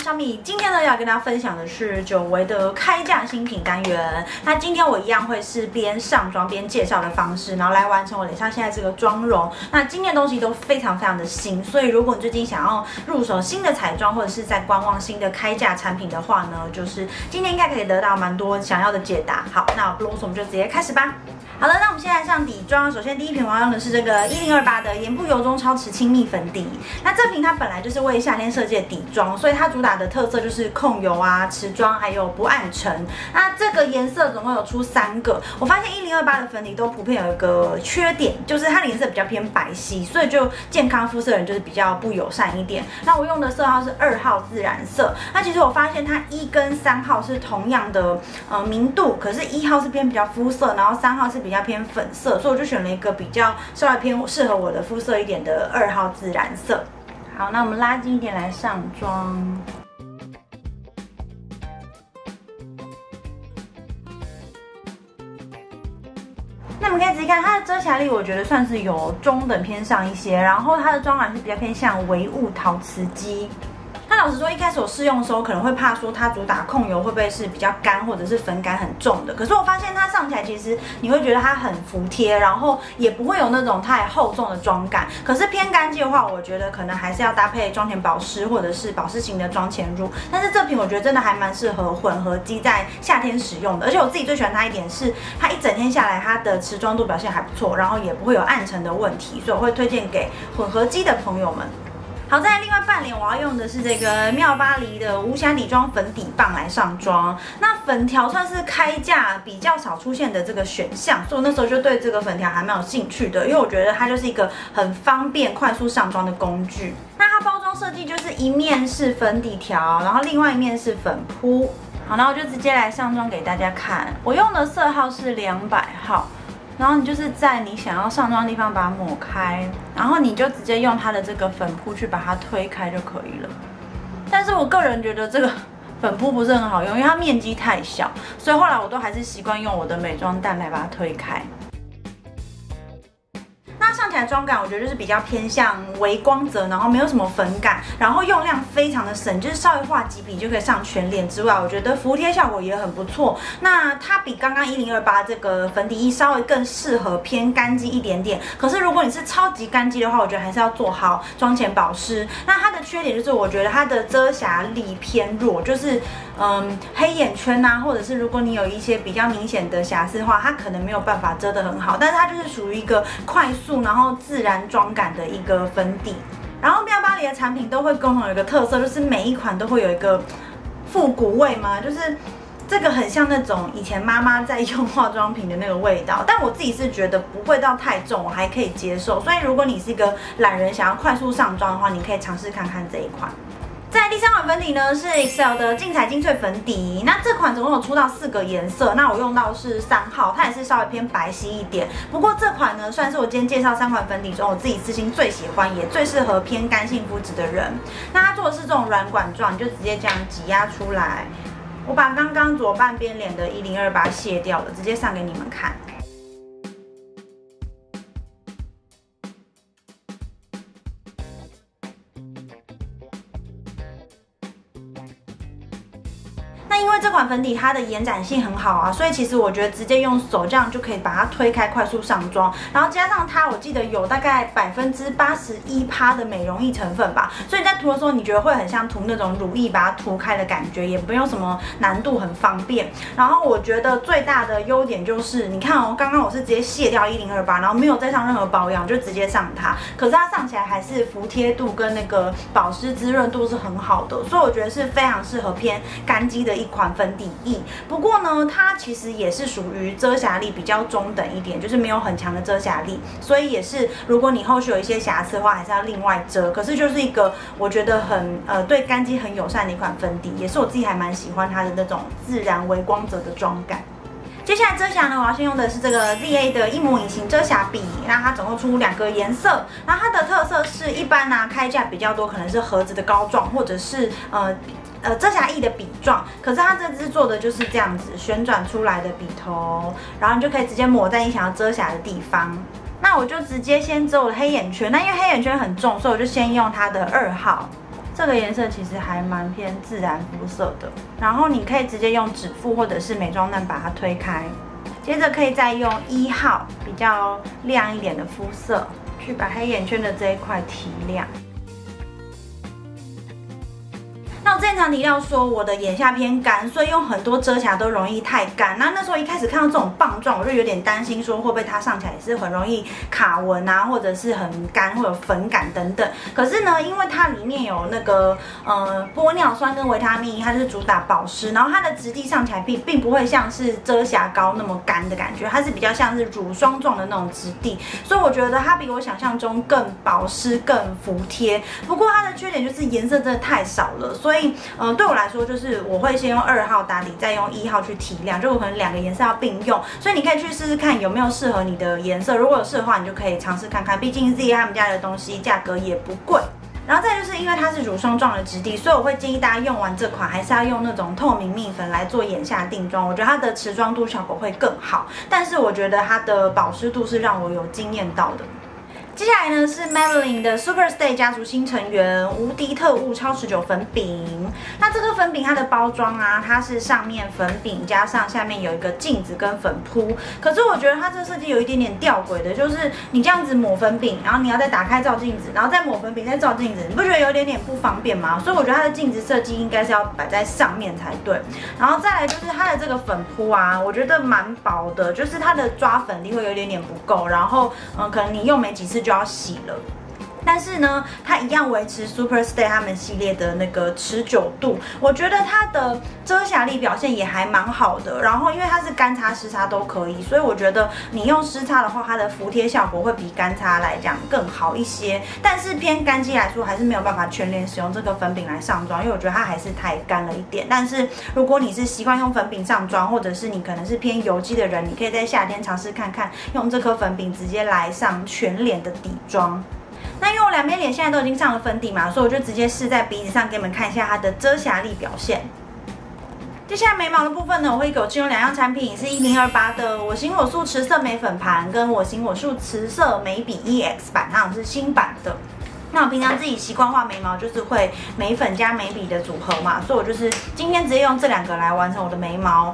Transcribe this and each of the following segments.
小米，今天呢要跟大家分享的是久违的开价新品单元。那今天我一样会是边上妆边介绍的方式，然后来完成我脸上现在这个妆容。那今天的东西都非常的新，所以如果你最近想要入手新的彩妆，或者是在观望新的开价产品的话呢，就是今天应该可以得到蛮多想要的解答。好，那不啰嗦，我们就直接开始吧。好了，那我们现在上底妆。首先第一瓶我要用的是这个1028的颜不由衷超持亲密粉底。那这瓶它本来就是为夏天设计的底妆，所以它主打的特色就是控油啊、持妆还有不暗沉。那这个颜色总共有出3个。我发现1028的粉底都普遍有一个缺点，就是它的颜色比较偏白皙，所以就健康肤色的人就是比较不友善一点。那我用的色号是2号自然色。那其实我发现它1跟3号是同样的明度，可是1号是偏比较肤色，然后3号是比较偏粉色，所以我就选了一个比较稍微偏适合我的肤色一点的2号自然色。好，那我们拉近一点来上妆。那我们可以仔细看它的遮瑕力，我觉得算是有中等偏上一些，然后它的妆感是比较偏向微雾陶瓷肌。那老实说，一开始我试用的时候可能会怕说它主打控油会不会是比较干或者是粉感很重的，可是我发现它上起来其实你会觉得它很服帖，然后也不会有那种太厚重的妆感。可是偏干肌的话，我觉得可能还是要搭配妆前保湿或者是保湿型的妆前乳。但是这瓶我觉得真的还蛮适合混合肌在夏天使用的，而且我自己最喜欢它一点是它一整天下来它的持妆度表现还不错，然后也不会有暗沉的问题，所以我会推荐给混合肌的朋友们。好，再来另外半脸我要用的是这个妙巴黎的无瑕底妆粉底棒来上妆。那粉条算是开价比较少出现的这个选项，所以我那时候就对这个粉条还蛮有兴趣的，因为我觉得它就是一个很方便快速上妆的工具。那它包装设计就是一面是粉底条，然后另外一面是粉扑。好，那我就直接来上妆给大家看。我用的色号是200号。然后你就是在你想要上妆的地方把它抹开，然后你就直接用它的这个粉扑去把它推开就可以了。但是我个人觉得这个粉扑不是很好用，因为它面积太小，所以后来我都还是习惯用我的美妆蛋来把它推开。上起来妆感我觉得就是比较偏向微光泽，然后没有什么粉感，然后用量非常的省，就是稍微画几笔就可以上全脸之外，我觉得服帖效果也很不错。那它比刚刚1028这个粉底液稍微更适合偏干肌一点点，可是如果你是超级干肌的话，我觉得还是要做好妆前保湿。那它的缺点就是我觉得它的遮瑕力偏弱，就是黑眼圈啊，或者是如果你有一些比较明显的瑕疵的话，它可能没有办法遮得很好，但是它就是属于一个快速然后自然妆感的一个粉底。然后妙巴黎的产品都会共同有一个特色，就是每一款都会有一个复古味嘛，就是这个很像那种以前妈妈在用化妆品的那个味道，但我自己是觉得不会到太重，我还可以接受。所以如果你是一个懒人想要快速上妆的话，你可以尝试看看这一款。再来第3款粉底呢是 EXCEL 的净彩精粹粉底，那这款总共有出到4个颜色，那我用到是3号，它也是稍微偏白皙一点。不过这款呢算是我今天介绍3款粉底中我自己私心最喜欢也最适合偏干性肤质的人。那它做的是这种软管状，你就直接这样挤压出来。我把刚刚左半边脸的1028卸掉了，直接上给你们看。那因为这款粉底它的延展性很好啊，所以其实我觉得直接用手这样就可以把它推开，快速上妆。然后加上它，我记得有大概81%的美容液成分吧，所以在涂的时候你觉得会很像涂那种乳液把它涂开的感觉，也不用什么难度，很方便。然后我觉得最大的优点就是你看哦，刚刚我是直接卸掉1028，然后没有再上任何保养，就直接上它，可是它上起来还是服帖度跟那个保湿滋润度是很好的，所以我觉得是非常适合偏干肌的一款粉底液。不过呢，它其实也是属于遮瑕力比较中等一点，就是没有很强的遮瑕力，所以也是如果你后续有一些瑕疵的话，还是要另外遮。可是就是一个我觉得很对干肌很友善的一款粉底，也是我自己还蛮喜欢它的那种自然微光泽的妆感。接下来遮瑕呢，我要先用的是这个 ZA 的一模隐形遮瑕笔，那它总共出2个颜色，然后它的特色是一般开价比较多，可能是盒子的膏状，或者是遮瑕液的笔状，可是它这支做的就是这样子旋转出来的笔头，然后你就可以直接抹在你想要遮瑕的地方。那我就直接先遮我的黑眼圈，那因为黑眼圈很重，所以我就先用它的2号。这个颜色其实还蛮偏自然肤色的，然后你可以直接用指腹或者是美妆蛋把它推开，接着可以再用1号比较亮一点的肤色去把黑眼圈的这一块提亮。那我之前常提到说我的眼下偏干，所以用很多遮瑕都容易太干。那时候一开始看到这种棒状，我就有点担心说会不会它上起来也是很容易卡纹啊，或者是很干或者粉感等等。可是呢，因为它里面有那个玻尿酸跟维他命 E， 它就是主打保湿，然后它的质地上起来并不会像是遮瑕膏那么干的感觉，它是比较像是乳霜状的那种质地，所以我觉得它比我想象中更保湿、更服帖。不过它的缺点就是颜色真的太少了，所以对我来说就是我会先用2号打底，再用1号去提亮，就我可能2个颜色要并用，所以你可以去试试看有没有适合你的颜色。如果有适合的话，你就可以尝试看看，毕竟 Z 他们家的东西价格也不贵。然后再就是因为它是乳霜状的质地，所以我会建议大家用完这款还是要用那种透明蜜粉来做眼下定妆，我觉得它的持妆度效果会更好，但是我觉得它的保湿度是让我有惊艳到的。接下来呢是 Maybelline 的 Superstay 家族新成员无敌特务超持久粉饼。那这个粉饼它的包装啊，它是上面粉饼加上下面有一个镜子跟粉扑。可是我觉得它这个设计有一点点吊诡的，就是你这样子抹粉饼，然后你要再打开照镜子，然后再抹粉饼再照镜子，你不觉得有点不方便吗？所以我觉得它的镜子设计应该是要摆在上面才对。然后再来就是它的这个粉扑啊，我觉得蛮薄的，就是它的抓粉力会有点不够，然后可能你用没几次就要洗了。但是呢，它一样维持 Superstay 他们系列的那个持久度，我觉得它的遮瑕力表现也还蛮好的。然后因为它是干擦湿擦都可以，所以我觉得你用湿擦的话，它的服帖效果会比干擦来讲更好一些。但是偏干肌来说，还是没有办法全脸使用这个粉饼来上妆，因为我觉得它还是太干了一点。但是如果你是习惯用粉饼上妆，或者是你可能是偏油肌的人，你可以在夏天尝试看看，用这颗粉饼直接来上全脸的底妆。那因为我两边脸现在都已经上了粉底嘛，所以我就直接试在鼻子上给你们看一下它的遮瑕力表现。接下来眉毛的部分呢，我会给我使用2样产品，是1028的我行我素持色眉粉盘，跟我行我素持色眉笔 EX 版，它是新版的。那我平常自己习惯画眉毛，就是会眉粉加眉笔的组合嘛，所以我就是今天直接用这2个来完成我的眉毛。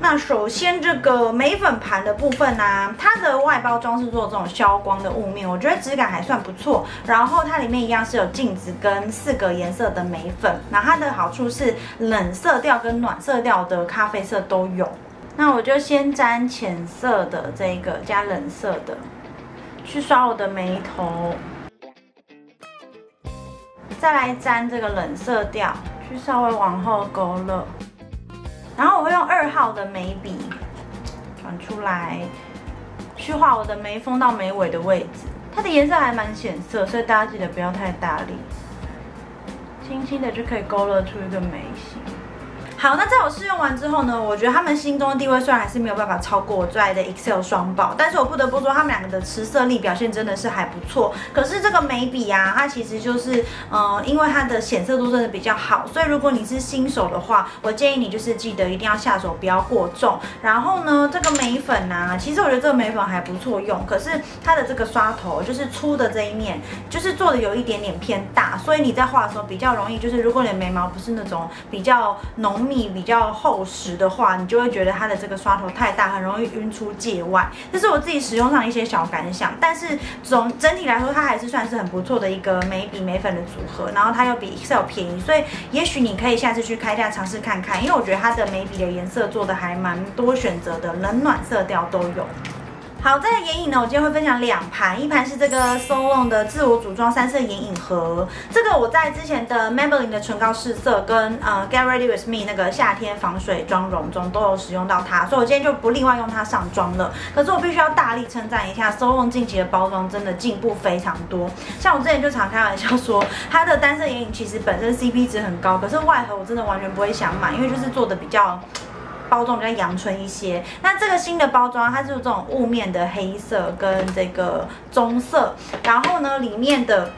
那首先这个眉粉盘的部分啊，它的外包装是做这种消光的雾面，我觉得质感还算不错。然后它里面一样是有镜子跟4个颜色的眉粉，那它的好处是冷色调跟暖色调的咖啡色都有。那我就先沾浅色的这个加冷色的，去刷我的眉头，再来沾这个冷色调，去稍微往后勾勒。然后我会用2号的眉笔转出来，去画我的眉峰到眉尾的位置。它的颜色还蛮显色，所以大家记得不要太大力，轻轻的就可以勾勒出一个眉形。好，那在我试用完之后呢，我觉得他们心中的地位虽然还是没有办法超过我最爱的 Excel 双宝，但是我不得不说他们2个的持色力表现真的是还不错。可是这个眉笔啊，它其实就是因为它的显色度真的比较好，所以如果你是新手的话，我建议你就是记得一定要下手不要过重。然后呢，这个眉粉啊，其实我觉得这个眉粉还不错用，可是它的这个刷头就是粗的这一面，就是做的有一点点偏大，所以你在画的时候比较容易，就是如果你的眉毛不是那种比较浓密比较厚实的话，你就会觉得它的这个刷头太大，很容易晕出界外。这是我自己使用上的一些小感想，但是整体来说，它还是算是很不错的一个眉笔眉粉的组合。然后它又比 Excel 便宜，所以也许你可以下次去开价尝试看看，因为我觉得它的眉笔的颜色做的还蛮多选择的，冷暖色调都有。好，再来眼影呢，我今天会分享2盘，一盘是这个 Solon 的自我组装3色眼影盒，这个我在之前的 Maybelline 的唇膏试色跟Get Ready With Me 那个夏天防水妆容中都有使用到它，所以我今天就不另外用它上妆了。可是我必须要大力称赞一下 Solon 近期的包装真的进步非常多，像我之前就常开玩笑说，它的单色眼影其实本身 CP 值很高，可是外盒我真的完全不会想买，因为就是做的比较包装比较阳春一些。那这个新的包装，它是这种雾面的黑色跟这个棕色，然后呢，里面的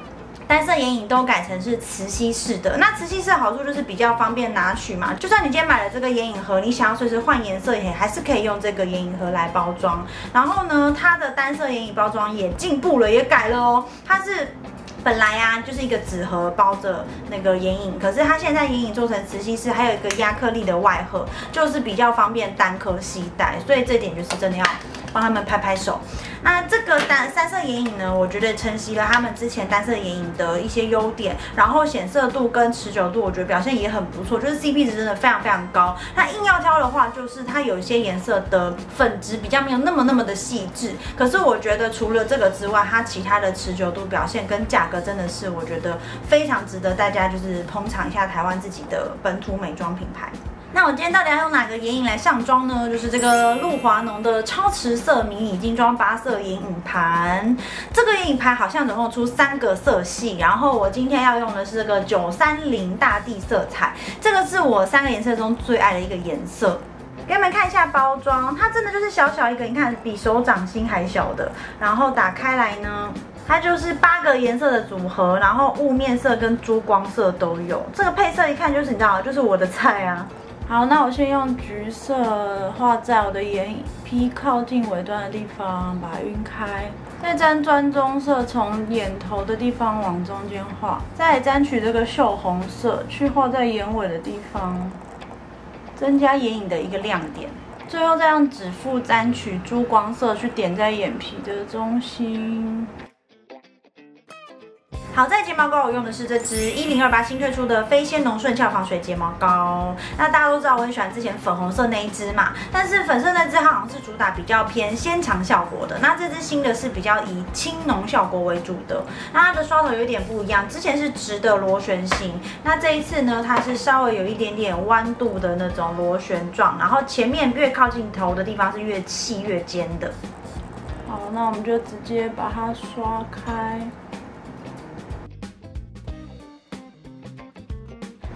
单色眼影都改成是磁吸式的。那磁吸式的好处就是比较方便拿取嘛，就算你今天买了这个眼影盒，你想要随时换颜色，也还是可以用这个眼影盒来包装。然后呢，它的单色眼影包装也进步了，也改了哦，它是本来啊就是一个纸盒包着那个眼影，可是它现在眼影做成磁吸式，还有一个亚克力的外盒，就是比较方便单颗携带，所以这点就是真的要帮他们拍拍手。那这个三色眼影呢，我觉得承袭了他们之前单色眼影的一些优点，然后显色度跟持久度，我觉得表现也很不错，就是 CP 值真的非常非常高。那硬要挑的话，就是它有一些颜色的粉质比较没有那么的细致，可是我觉得除了这个之外，它其他的持久度表现跟价格真的是我觉得非常值得大家就是捧场一下台湾自己的本土美妆品牌。那我今天到底要用哪个眼影来上妆呢？就是这个露华浓的超持色迷你精装8色眼影盘。这个眼影盘好像总共出3个色系，然后我今天要用的是这个930大地色彩，这个是我3个颜色中最爱的一个颜色。给你们看一下包装，它真的就是小小一个，你看比手掌心还小的。然后打开来呢，它就是8个颜色的组合，然后雾面色跟珠光色都有。这个配色一看就是你知道，就是我的菜啊。好，那我先用橘色画在我的眼皮靠近尾端的地方，把它晕开，再沾砖棕色从眼头的地方往中间画，再来沾取这个锈红色去画在眼尾的地方，增加眼影的一个亮点。最后再用指腹沾取珠光色去点在眼皮的中心。好在睫毛膏我用的是这支1028新推出的飞仙浓顺翘防水睫毛膏。那大家都知道我很喜欢之前粉红色那一支嘛，但是粉色那支它好像是主打比较偏纤长效果的，那这支新的是比较以轻浓效果为主的。那它的刷头有点不一样，之前是直的螺旋形，那这一次呢它是稍微有一点点弯度的那种螺旋状，然后前面越靠近头的地方是越细越尖的。好，那我们就直接把它刷开。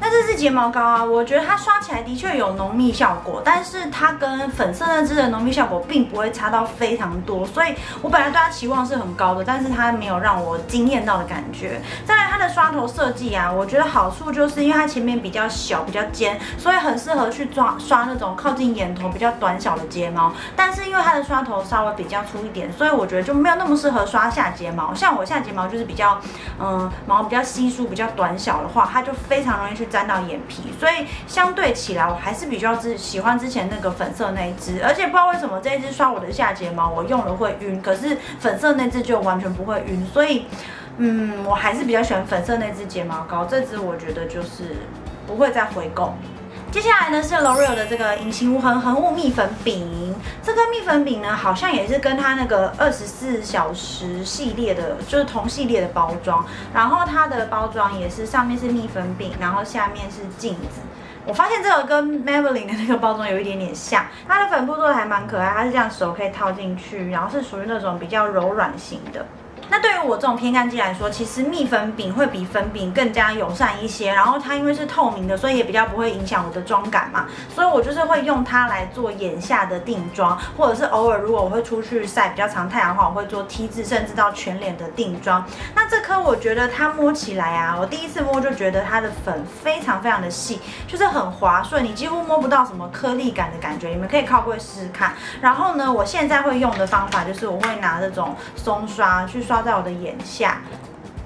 那这支睫毛膏啊，我觉得它刷起来的确有浓密效果，但是它跟粉色那支的浓密效果并不会差到非常多，所以我本来对它期望是很高的，但是它没有让我惊艳到的感觉。再来它的刷头设计啊，我觉得好处就是因为它前面比较小比较尖，所以很适合去刷那种靠近眼头比较短小的睫毛，但是因为它的刷头稍微比较粗一点，所以我觉得就没有那么适合刷下睫毛。像我下睫毛就是比较毛比较稀疏比较短小的话，它就非常容易去沾到眼皮，所以相对起来，我还是比较喜欢之前那个粉色那一支，而且不知道为什么这一支刷我的下睫毛，我用了会晕，可是粉色那支就完全不会晕，所以我还是比较喜欢粉色那支睫毛膏，这支我觉得就是不会再回购。接下来呢是 L'Oreal 的这个隐形无痕恒雾蜜粉饼，这个蜜粉饼呢好像也是跟它那个24小时系列的，就是同系列的包装，然后它的包装也是上面是蜜粉饼，然后下面是镜子。我发现这个跟 Maybelline 的那个包装有一点点像，它的粉布做的还蛮可爱，它是这样手可以套进去，然后是属于那种比较柔软型的。那对于我这种偏干肌来说，其实蜜粉饼会比粉饼更加友善一些，然后它因为是透明的，所以也比较不会影响我的妆感嘛，所以我就是会用它来做眼下的定妆，或者是偶尔如果我会出去晒比较长太阳的话，我会做 T 字甚至到全脸的定妆。那这颗我觉得它摸起来啊，我第一次摸就觉得它的粉非常非常的细，就是很滑顺，你几乎摸不到什么颗粒感的感觉，你们可以靠柜试试看。然后呢，我现在会用的方法就是我会拿这种松刷去刷在我的眼下，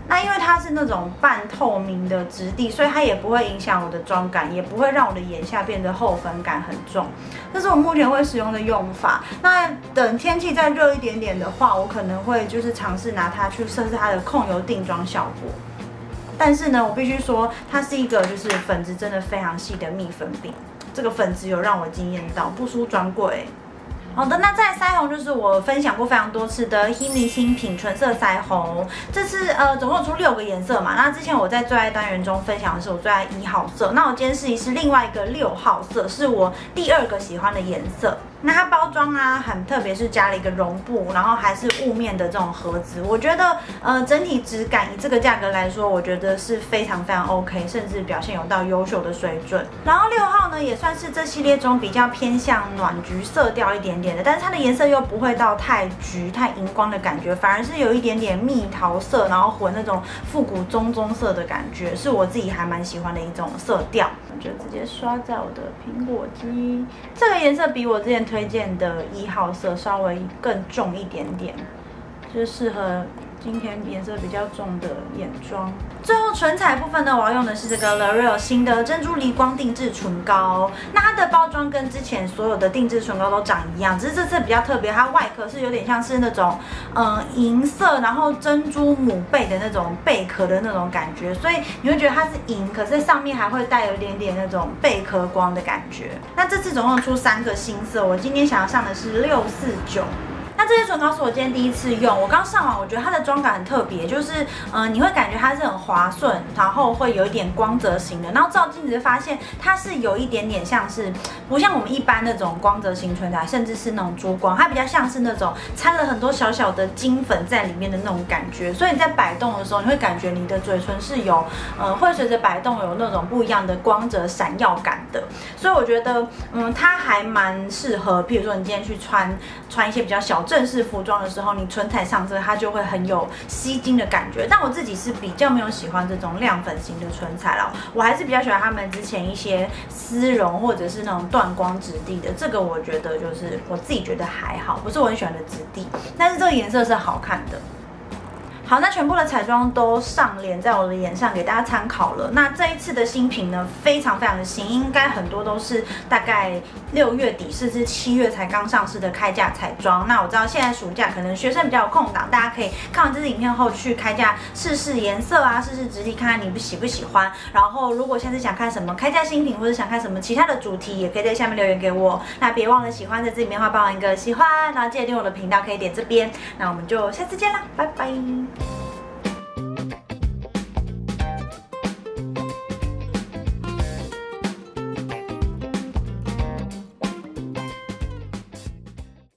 那因为它是那种半透明的质地，所以它也不会影响我的妆感，也不会让我的眼下变得厚粉感很重。这是我目前会使用的用法。那等天气再热一点点的话，我可能会就是尝试拿它去测试它的控油定妆效果。但是呢，我必须说，它是一个就是粉质真的非常细的蜜粉饼，这个粉质有让我惊艳到，不输专柜。好的，那再来腮红就是我分享过非常多次的 Himi 新品纯色腮红，这次总共出6个颜色嘛。那之前我在最爱单元中分享的是我最爱1号色，那我今天试一试另外一个6号色，是我第2个喜欢的颜色。那它包装啊很特别，是加了一个绒布，然后还是雾面的这种盒子，我觉得整体质感以这个价格来说，我觉得是非常非常 OK， 甚至表现有到优秀的水准。然后6号呢也算是这系列中比较偏向暖橘色调一点点的，但是它的颜色又不会到太橘太荧光的感觉，反而是有一点点蜜桃色，然后混那种复古棕色的感觉，是我自己还蛮喜欢的一种色调。我就直接刷在我的苹果肌，这个颜色比我之前推荐的1号色稍微更重一点点，就是适合今天颜色比较重的眼妆。最后唇彩部分呢，我要用的是这个 L'Oreal 新的珍珠离光定制唇膏。那它的包装跟之前所有的定制唇膏都长一样，只是这次比较特别，它外壳是有点像是那种银色，然后珍珠母贝的那种贝壳的那种感觉，所以你会觉得它是银，可是上面还会带有一点点那种贝壳光的感觉。那这次总共出3个新色，我今天想要上的是649。那这些唇膏是我今天第一次用，我刚上完，我觉得它的妆感很特别，就是你会感觉它是很滑顺，然后会有一点光泽型的，然后照镜子发现它是有一点点像是不像我们一般那种光泽型唇彩，甚至是那种珠光，它比较像是那种掺了很多小小的金粉在里面的那种感觉，所以你在摆动的时候，你会感觉你的嘴唇是有会随着摆动有那种不一样的光泽闪耀感的，所以我觉得它还蛮适合，譬如说你今天去穿一些比较小正式服装的时候，你唇彩上这个它就会很有吸睛的感觉。但我自己是比较没有喜欢这种亮粉型的唇彩啦，我还是比较喜欢他们之前一些丝绒或者是那种断光质地的。这个我觉得就是我自己觉得还好，不是我很喜欢的质地，但是这个颜色是好看的。好，那全部的彩妆都上脸在我的眼上给大家参考了。那这一次的新品呢，非常的新，应该很多都是大概6月底甚至7月才刚上市的开架彩妆。那我知道现在暑假可能学生比较有空档，大家可以看完这支影片后去开架试试颜色啊，试试质地，看看你喜不喜欢。然后如果下次想看什么开架新品，或者想看什么其他的主题，也可以在下面留言给我。那别忘了喜欢这支影片的话，帮我一个喜欢，然后记得订阅我的频道，可以点这边。那我们就下次见啦，拜拜。